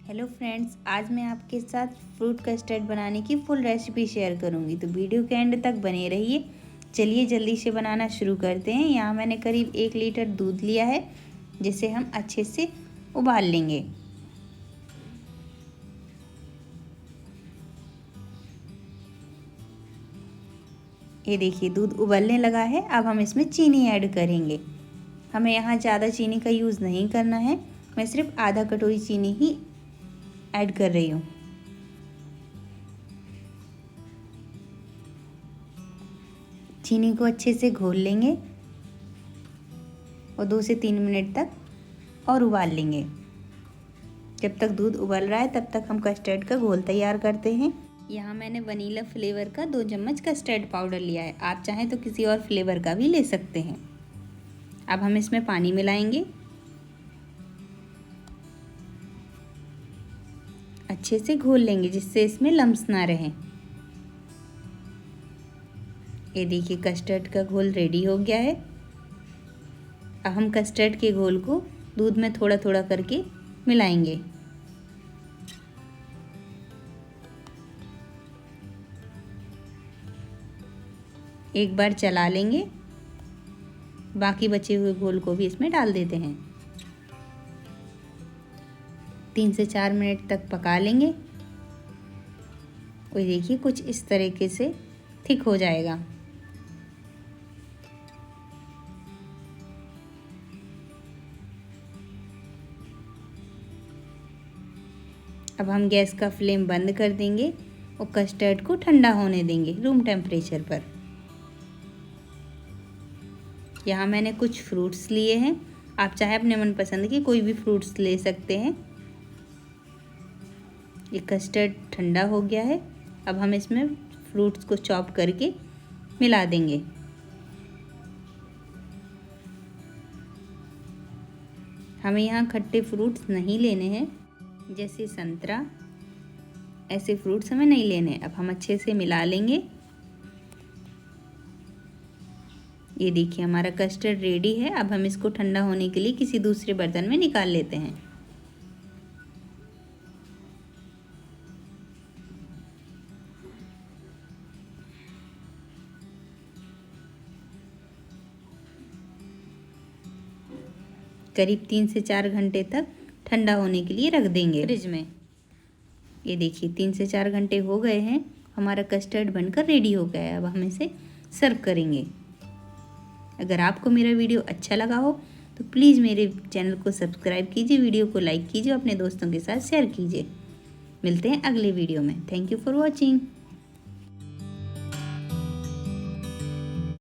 Hello friends, आज मैं आपके साथ फ्रूट कस्टर्ड बनाने की फुल रेसिपी शेयर करूंगी, तो वीडियो के एंड तक बने रहिए। चलिए जल्दी से बनाना शुरू करते हैं। यहाँ मैंने करीब 1 लीटर दूध लिया है, जिसे हम अच्छे से उबाल लेंगे। ये देखिए दूध उबलने लगा है। अब हम इसमें चीनी ऐड करेंगे। हमें यहाँ ज़्यादा चीनी का यूज़ नहीं करना है। मैं सिर्फ आधा कटोरी चीनी ही ऐड कर रही हूँ। चीनी को अच्छे से घोल लेंगे और 2 से 3 मिनट तक और उबाल लेंगे। जब तक दूध उबल रहा है तब तक हम कस्टर्ड का घोल तैयार करते हैं। यहाँ मैंने वनीला फ्लेवर का 2 चम्मच कस्टर्ड पाउडर लिया है। आप चाहें तो किसी और फ्लेवर का भी ले सकते हैं। अब हम इसमें पानी मिलाएंगे। अच्छे से घोल लेंगे जिससे इसमें लम्स ना रहें। ये देखिए कस्टर्ड का घोल रेडी हो गया है। अब हम कस्टर्ड के घोल को दूध में थोड़ा थोड़ा करके मिलाएंगे। एक बार चला लेंगे। बाकी बचे हुए घोल को भी इसमें डाल देते हैं। 3 से 4 मिनट तक पका लेंगे। और देखिए कुछ इस तरीके से थिक हो जाएगा। अब हम गैस का फ्लेम बंद कर देंगे और कस्टर्ड को ठंडा होने देंगे रूम टेम्परेचर पर। यहाँ मैंने कुछ फ्रूट्स लिए हैं। आप चाहे अपने मनपसंद के कोई भी फ्रूट्स ले सकते हैं। ये कस्टर्ड ठंडा हो गया है। अब हम इसमें फ्रूट्स को चॉप करके मिला देंगे। हमें यहाँ खट्टे फ्रूट्स नहीं लेने हैं, जैसे संतरा, ऐसे फ्रूट्स हमें नहीं लेने। अब हम अच्छे से मिला लेंगे। ये देखिए हमारा कस्टर्ड रेडी है। अब हम इसको ठंडा होने के लिए किसी दूसरे बर्तन में निकाल लेते हैं। करीब 3 से 4 घंटे तक ठंडा होने के लिए रख देंगे फ्रिज में। ये देखिए 3 से 4 घंटे हो गए हैं। हमारा कस्टर्ड बनकर रेडी हो गया है। अब हम इसे सर्व करेंगे। अगर आपको मेरा वीडियो अच्छा लगा हो तो प्लीज़ मेरे चैनल को सब्सक्राइब कीजिए, वीडियो को लाइक कीजिए, अपने दोस्तों के साथ शेयर कीजिए। मिलते हैं अगले वीडियो में। Thank you for watching.